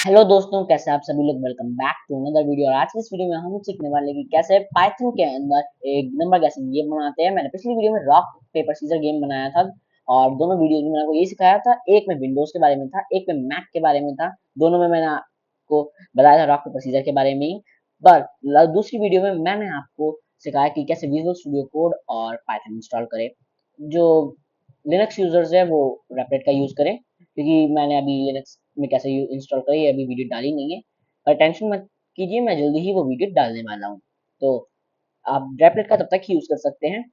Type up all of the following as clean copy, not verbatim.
Hello दोस्तों, कैसे आप सभी लोग। Welcome back to another video. और आज की इस वीडियो में हम सीखने वाले हैं कि कैसे पाइथन के अंदर एक नंबर गैसिंग गेम बनाते हैं। मैंने पिछली वीडियो में रॉक पेपर सीजर गेम बनाया था और दोनों वीडियो में मैंने आपको यही सिखाया था। एक में विंडोज के बारे में था, एक में मैक के बारे में था। दोनों में मैंने आपको बताया था रॉक पेपर सीजर के बारे में ही। पर दूसरी वीडियो में मैंने आपको सिखाया कि कैसे विजुअल स्टूडियो कोड और पाइथन इंस्टॉल करें। जो लिनक्स यूजर्स है वो रेपलेट का यूज करें, क्योंकि मैंने अभी लिनक्स में कैसे इंस्टॉल करी है अभी वीडियो डाली नहीं है। पर टेंशन मत कीजिए, मैं जल्दी ही वो वीडियो डालने वाला हूँ। तो आप रेपलेट का तब तक ही यूज कर सकते हैं।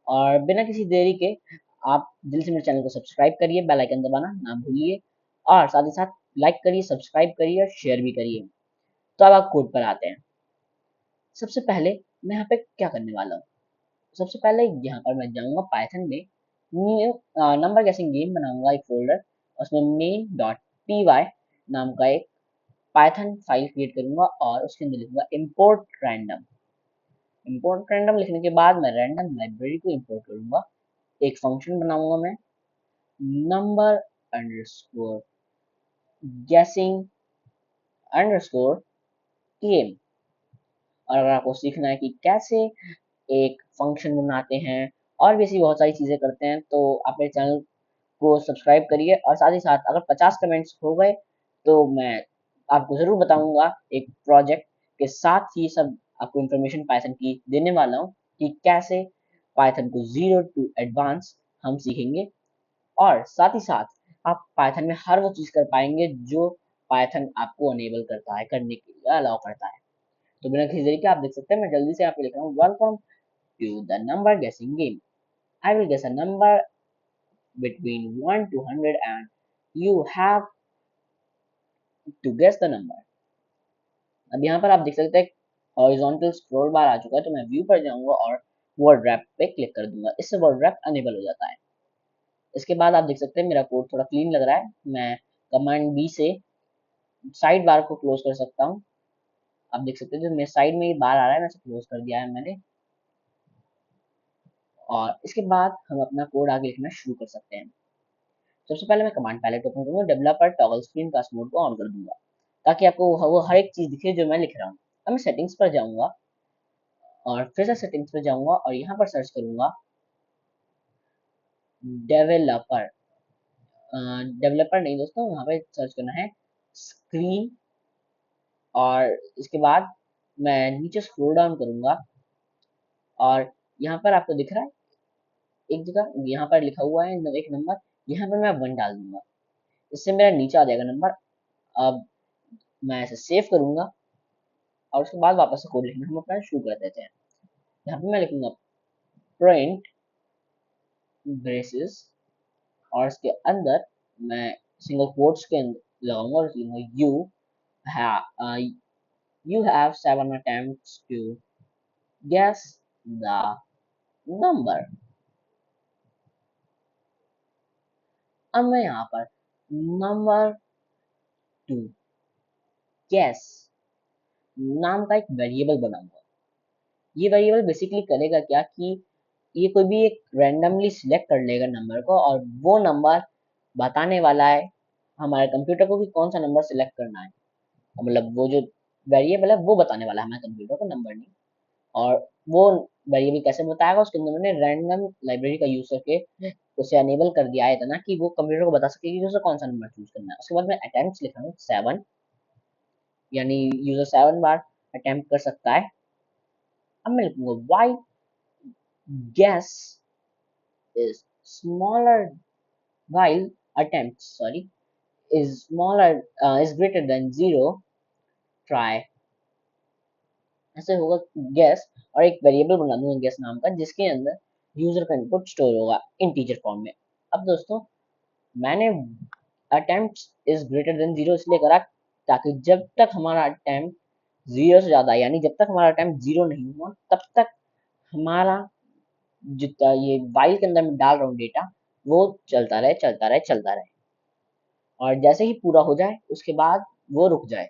और बिना किसी देरी के आप जल्दी से मेरे चैनल को सब्सक्राइब करिए, बेल आइकन दबाना ना भूलिए। और साथ ही साथ लाइक करिए, सब्सक्राइब करिए और शेयर भी करिए। तो अब आप कोड पर आते हैं। सबसे पहले मैं यहाँ पे क्या करने वाला हूँ। सबसे पहले यहाँ पर मैं जाऊंगा पाइथन में, न्यू नंबर गैसिंग गेम बनाऊंगा एक फोल्डर। उसमें मेन डॉट पी वाई नाम का एक पाइथन फाइल क्रिएट करूंगा और उसके अंदर लिखूंगा इम्पोर्ट रैंडम। इम्पोर्ट रैंडम लिखने के बाद मैं रैंडम लाइब्रेरी को इम्पोर्ट करूंगा। एक फंक्शन बनाऊंगा मैं, number underscore guessing underscore game. और अगर आपको सीखना है कि कैसे एक फंक्शन बनाते हैं और भी ऐसी बहुत सारी चीजें करते हैं, तो आप मेरे चैनल को सब्सक्राइब करिए। और साथ ही साथ अगर 50 कमेंट्स हो गए तो मैं आपको जरूर बताऊंगा एक प्रोजेक्ट के साथ ही सब आपको इन्फॉर्मेशन पाइथन की देने वाला हूँ कि कैसे पाइथन को जीरो टू एडवांस हम सीखेंगे। और साथ ही साथ आप पाइथन में हर वो चीज कर पाएंगे जो पाइथन आपको अनेबल करता है, करने के लिए अलाउ करता है। तो बिना किसी देरी के आप देख सकते हैं, मैं जल्दी से यहाँ पे लिख रहा हूँ, welcome to the number guessing game. I will guess a number between 1 to 100 and you have to guess the number। अब यहाँ पर आप देख सकते हैं हॉरिजॉन्टल स्क्रॉल बार आ चुका है, तो मैं व्यू पर जाऊंगा और वर्ड रैप पे क्लिक कर दूंगा। इससे वर्ड रैप अनेबल हो जाता है। इसके बाद आप देख सकते हैं मेरा कोड थोड़ा क्लीन लग रहा है। मैं कमांड बी से साइड बार को क्लोज कर सकता हूँ। आप देख सकते हैं जो मेरे साइड में ये बार आ रहा है, मैं इसे क्लोज कर दिया है मैंने। और इसके बाद हम अपना कोड आगे लिखना शुरू कर सकते हैं। सबसे पहले मैं कमांड पैलेट ओपन करूंगा, developer toggle screen cast mode को ऑन कर दूंगा ताकि आपको वो हर एक चीज दिखे जो मैं लिख रहा हूँ। अब मैं सेटिंग्स पर जाऊंगा और फिर से सेटिंग्स पर जाऊंगा और यहाँ पर सर्च करूंगा डेवलपर। डेवलपर नहीं दोस्तों, यहाँ पे सर्च करना है स्क्रीन। और इसके बाद मैं नीचे स्क्रॉल डाउन करूंगा और यहाँ पर आपको दिख रहा है एक जगह यहाँ पर लिखा हुआ है एक नंबर। यहाँ पर मैं 1 डाल दूंगा, इससे मेरा नीचे आ जाएगा नंबर। अब मैं इसे सेव करूंगा और उसके बाद वापस से कोड लिखना हम अपना शुरू कर देते हैं। यहाँ पे मैं लिखूंगा प्रिंट ब्रेसेस और इसके अंदर मैं सिंगल कोट्स के अंदर लगाऊंगा और लिखूंगा you have 7 attempts to guess the number। अब मैं यहाँ पर नंबर टू guess नाम का एक वेरिएबल बनाऊंगा। ये वेरिएबल बेसिकली करेगा क्या कि ये कोई भी एक रैंडमली सिलेक्ट कर लेगा नंबर को और वो नंबर बताने वाला है हमारे कंप्यूटर को कि कौन सा नंबर सिलेक्ट करना है। मतलब वो जो वेरिएबल है वो बताने वाला है हमारे कंप्यूटर को, नंबर नहीं। और वो वेरिएबल कैसे बताएगा, उसके अंदर मैंने रैंडम लाइब्रेरी का यूज करके उसे अनेबल कर दिया है इतना कि वो कंप्यूटर को बता सके कि उसे कौन सा नंबर चूज करना है। उसके बाद मैं अटेम्प्ट लिख रहा हूँ 7, यानी यूजर 7 बार अटेम्प्ट कर सकता है। अब मैं लिखूंगा Y guess is smaller while attempt sorry is smaller is greater than 0, try। ऐसे होगा guess और एक वेरिएबल बना दूंगा guess नाम का, जिसके अंदर यूजर का इनपुट स्टोर होगा इंटीजर फॉर्म में। अब दोस्तों मैंने अटेम्प्ट इज ग्रेटर देन 0 इसलिए करा ताकि जब तक हमारा अटेम्प्ट 0 से ज्यादा, यानी जब तक हमारा अटेम्प्ट 0 नहीं हुआ तब तक हमारा जितना ये वाइल के अंदर मैं डाल रहा हूँ डेटा, वो चलता रहे चलता रहे चलता रहे। और जैसे ही पूरा हो जाए उसके बाद वो रुक जाए।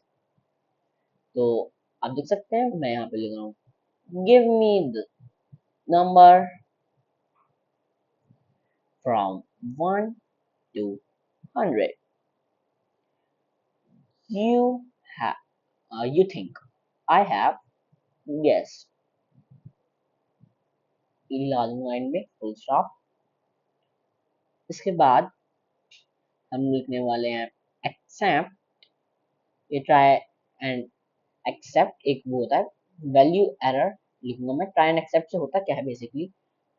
तो आप देख सकते हैं मैं यहाँ पे लिख रहा हूँ give me the number from 1 to 100। you have you think I have guessed, लगा दूंगा एंड में फुल स्टॉप। इसके बाद हम लिखने वाले हैं एक्सेप्ट, ये ट्राई एंड एक्सेप्ट एक वो होता है वैल्यू एरर लिखूंगा मैं। ट्राई एंड एक्सेप्ट से होता क्या है बेसिकली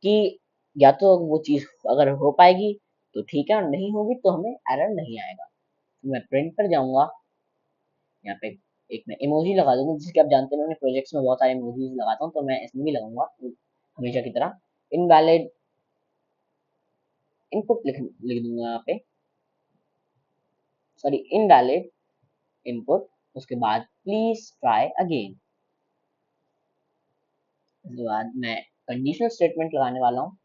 कि या तो वो चीज अगर हो पाएगी तो ठीक है, और नहीं होगी तो हमें एरर नहीं आएगा। तो मैं प्रिंट पर जाऊंगा, यहाँ पे एक मैं इमोजी लगा दूंगा, जिससे कि आप जानते हैं मैं प्रोजेक्ट्स में बहुत सारे इमोजीज लगाता हूँ, तो मैं इसमें भी लगाऊंगा हमेशा की तरह। इनवैलिड इनपुट लिख दूंगा यहाँ पे, सॉरी इनवैलिड इनपुट। उसके बाद प्लीज ट्राई अगेन। उसके बाद मैं कंडीशनल स्टेटमेंट लगाने वाला हूँ,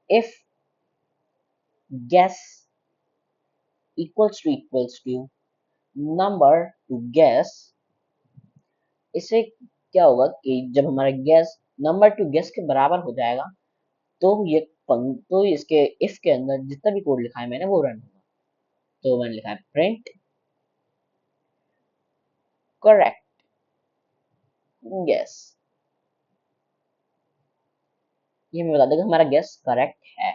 if guess equals to number to guess। इससे क्या होगा कि जब हमारा guess नंबर टू guess के बराबर हो जाएगा तो ये तो इसके if के अंदर जितना भी कोड लिखा है मैंने वो रन होगा। तो मैंने लिखा है प्रिंट करेक्ट guess, ये हमें बता देगा हमारा guess करेक्ट है।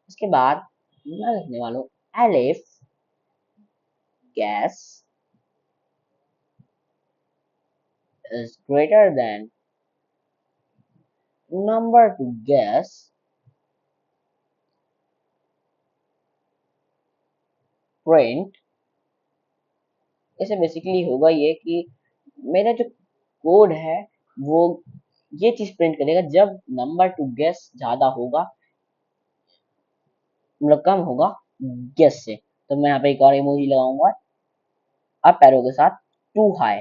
इसके बाद मैं लिखने वाला हूँ elif guess is greater than number to guess print। इसे बेसिकली होगा ये कि मेरा जो कोड है वो ये चीज प्रिंट करेगा जब नंबर टू गेस ज्यादा होगा, मतलब कम होगा गेस से। तो मैं यहाँ पे एक और इमोजी लगाऊंगा अप एरो के साथ, टू हाई।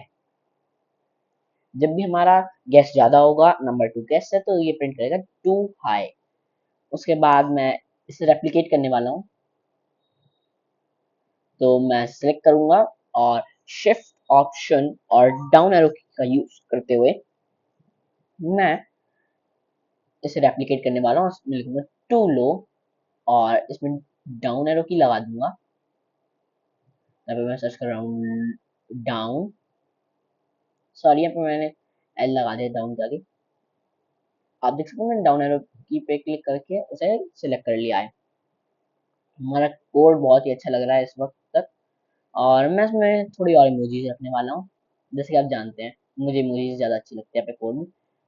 जब भी हमारा गेस ज्यादा होगा नंबर टू गेस से तो ये प्रिंट करेगा टू हाई। उसके बाद मैं इसे रेप्लिकेट करने वाला हूँ, तो मैं सिलेक्ट करूंगा और शिफ्ट ऑप्शन और डाउन एरो का यूज करते हुए मैं इसे रेप्लिकेट करने वाला हूँ। उसमें लिखूंगा टू लो और इसमें डाउन एरो की लगा दूंगा। यहाँ पे मैं सर्च कर रहा हूँ डाउन, सॉरी यहाँ पे मैंने एल लगा दिया डाउन का भी। आप देख सकते हैं मैंने डाउन एरो की पे क्लिक करके उसे सिलेक्ट कर लिया है। हमारा कोड बहुत ही अच्छा लग रहा है इस वक्त तक। और मैं इसमें थोड़ी और इमोजीज रखने वाला हूँ, जैसे कि आप जानते हैं मुझे इमोजीज ज़्यादा अच्छी लगती है अपने कोड में।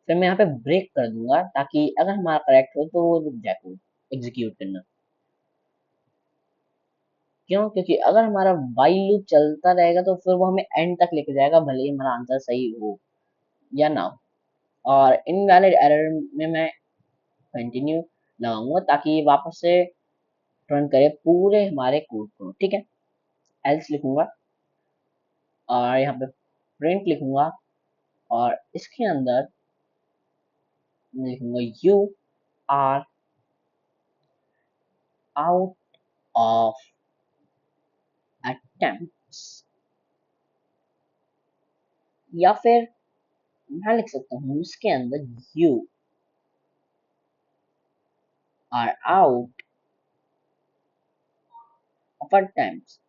फिर मैं यहाँ पे ब्रेक कर दूंगा ताकि अगर हमारा करेक्ट हो तो वो रुक जाए कोड एग्जीक्यूट करना। क्यों? क्योंकि अगर हमारा वाइल लूप चलता रहेगा तो फिर वो हमें एंड तक लेके जाएगा, भले ही हमारा आंसर सही हो या ना हो। और इनवैलिड एरर में मैं कंटिन्यू लगाऊंगा ताकि ये वापस से रन करे पूरे हमारे कोड को, ठीक है। एल्स लिखूंगा और यहाँ पे प्रिंट लिखूंगा और इसके अंदर मैं लिखूंगा you are out of attempts, या फिर मैं लिख सकता हूँ इसके अंदर you are out of attempts,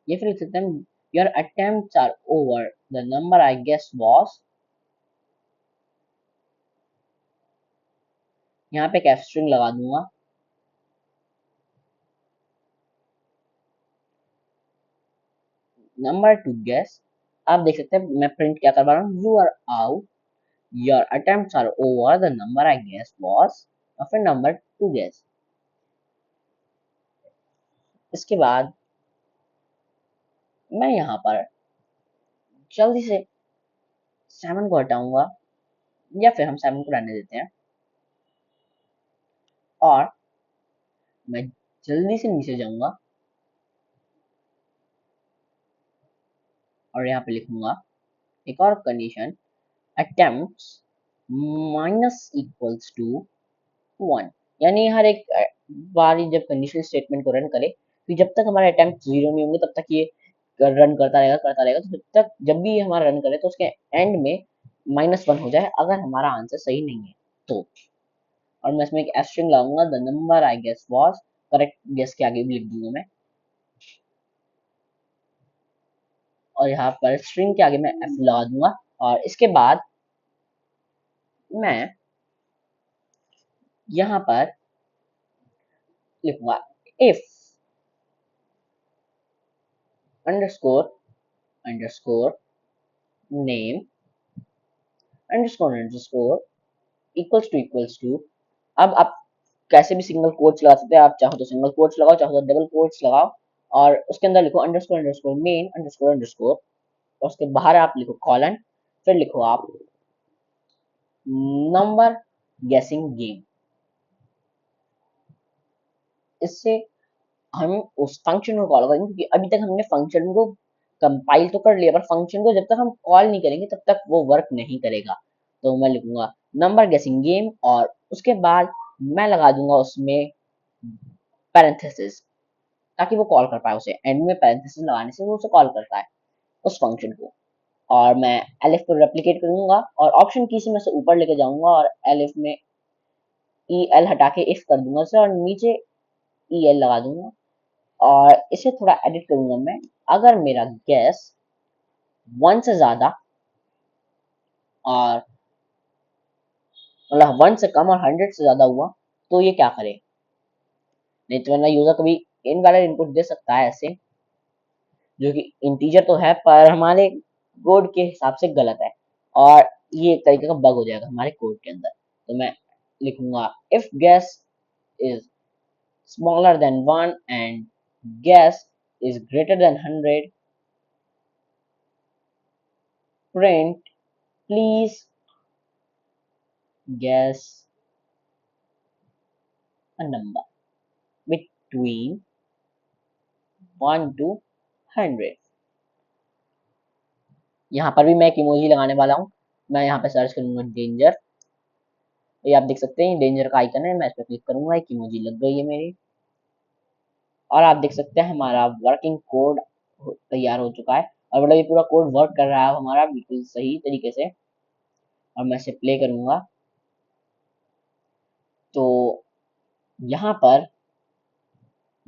या फिर लिख सकते हैं your attempts are over the number I guess was. यहाँ पे एक स्ट्रिंग लगा दूंगा, नंबर टू गेस। आप देख सकते हैं मैं प्रिंट क्या करवा रहा हूँ, you are out your attempts are over the number I guess was, और फिर नंबर टू गेस। इसके बाद मैं यहाँ पर जल्दी से 7 को हटाऊंगा, या फिर हम 7 को रहने देते हैं और मैं जल्दी से नीचे जाऊंगा और यहाँ पे लिखूंगा एक और condition, attempts minus equals to 1। यानी हर एक बार ही जब कंडीशनल स्टेटमेंट को रन करे, फिर जब तक हमारे अटेम्प्ट जीरो नहीं होंगे तब तक ये रन करता रहेगा। तो जब तक जब भी ये हमारा रन करे तो उसके एंड में -1 हो जाए अगर हमारा आंसर सही नहीं है तो। और मैं इसमें एक एस्ट्रिंग लाऊंगा, the number I guess was, correct guess के आगे भी लिख दूंगा मैं। और यहाँ पर स्ट्रिंग के आगे मैं f लगा दूंगा और इसके बाद मैं यहाँ पर लिखूंगा if underscore underscore name underscore equals to अब आप कैसे भी सिंगल कोट्स लगा सकते हैं, आप चाहो तो सिंगल कोट्स लगाओ, चाहो तो डबल कोट्स लगाओ और उसके अंदर लिखो अंडरस्कोर मेन अंडरस्कोर और उसके बाहर आप लिखो कॉलन, फिर लिखो आप नंबर गेसिंग गेम। इससे हम उस फंक्शन को कॉल करेंगे क्योंकि अभी तक हमने फंक्शन को कंपाइल तो कर लिया पर फंक्शन को जब तक हम कॉल नहीं करेंगे तब तक वो वर्क नहीं करेगा। तो मैं लिखूंगा नंबर गेसिंग गेम और उसके बाद मैं लगा दूंगा उसमें पैरेंथेसिस ताकि वो कॉल कर पाए उसे। एंड में पैरेंथेसिस लगाने से वो उसे कॉल करता है उस फंक्शन को। और मैं एलिफ को रेप्लिकेट करूंगा और ऑप्शन की से मैं से ऊपर लेके जाऊंगा और एलिफ में ई एल हटा के इफ कर दूंगा उसे और नीचे ई एल लगा दूंगा और इसे थोड़ा एडिट करूंगा मैं। अगर मेरा गैस 1 से ज्यादा और मतलब 1 से कम और 100 से ज्यादा हुआ तो ये क्या करे। नहीं तो वरना यूजर कभी इनवैलिड इनपुट दे सकता है ऐसे, जो कि इंटीजर तो है पर हमारे कोड के हिसाब से गलत है और ये एक तरीके का बग हो जाएगा हमारे कोड के अंदर। तो मैं लिखूंगा if gas is smaller than 1 and gas is greater than 100, print please guess a number between 1 to 100। यहाँ पर भी मैं एक इमोजी लगाने वाला हूँ। मैं यहाँ पे सर्च करूंगा डेंजर, ये आप देख सकते हैं डेंजर का आइकन है, मैं इस पर क्लिक करूंगा, एक इमोजी लग गई है मेरी और आप देख सकते हैं हमारा वर्किंग कोड तैयार हो चुका है और मतलब ये पूरा कोड वर्क कर रहा है हमारा बिल्कुल सही तरीके से। और मैं इसे प्ले करूंगा तो यहाँ पर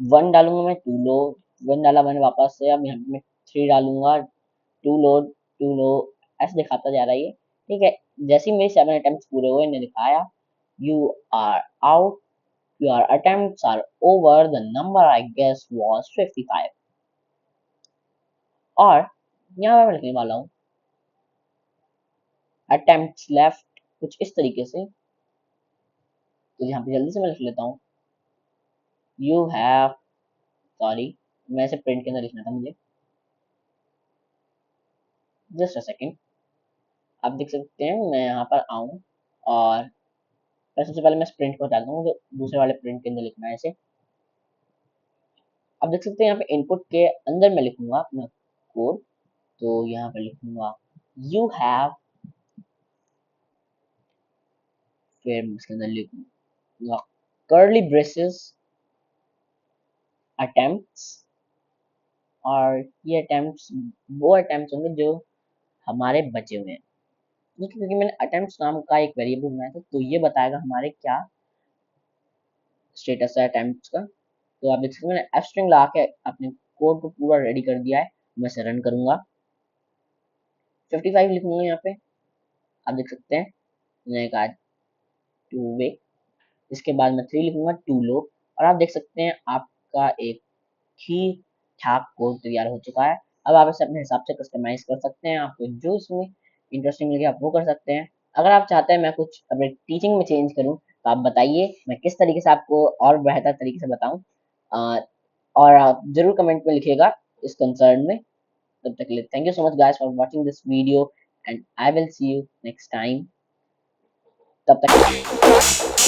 1 डालूंगा मैं, 2 लो, 1 डाला मैंने वापस से, अब यहाँ पे मैं 3 डालूंगा, 2 लो, 2 लो, ऐसे दिखाता जा रहा है ये। ठीक है, जैसे ही मेरे 7 अटेम्प्ट्स पूरे हुए इन्हें दिखाया you are out, your attempts are over, the number I guess was 55। और यहाँ पे मैं लिखने वाला हूँ अटेम्प्ट्स लेफ्ट कुछ इस तरीके से। तो यहाँ पे जल्दी से मैं लिख लेता हूँ यू हैव, सॉरी मैं इसे प्रिंट के अंदर लिखना था मुझे, जस्ट अ सेकेंड। आप देख सकते हैं मैं यहाँ पर आऊँ और सबसे पहले मैं प्रिंट को हटाता हूँ, मुझे दूसरे वाले प्रिंट के अंदर लिखना है इसे। आप देख सकते हैं यहाँ पे इनपुट के अंदर मैं लिखूंगा अपना कोड, तो यहाँ पे लिखूंगा यू हैव, फिर इसके अंदर लिखूंगा कर्ली ब्रेसेस अटेम्प्ट्स और ये अटेम्प्ट्स वो अटेम्प्ट्स होंगे जो हमारे बचे हुए हैं। क्योंकि मैंने अटेम्प्ट्स नाम का एक वेरिएबल बनाया था तो ये बताएगा हमारे क्या स्टेटस है अटेम्प्ट्स का। तो आप देख सकते हैं मैंने एफ स्ट्रिंग लगा के अपने कोड को पूरा रेडी कर दिया है। मैं इसे रन करूंगा, 55 लिखूंगा यहाँ पे, आप देख सकते हैं मैंने कहा टू वे, इसके बाद मैं 3 लिखूंगा टू लो और आप देख सकते हैं आपका एक ही ठाक कोड तैयार हो चुका है। अब आप इसे अपने हिसाब से कस्टमाइज कर सकते हैं, आपको जो इसमें इंटरेस्टिंग लगे आप वो कर सकते हैं। अगर आप चाहते हैं मैं कुछ अपने टीचिंग में चेंज करूं तो आप बताइए, मैं किस तरीके से आपको और बेहतर तरीके से बताऊं। और आप जरूर कमेंट में लिखिएगा इस कंसर्न में। तब तक के लिए thank you so much guys for watching this video and I will see you next time. तब तक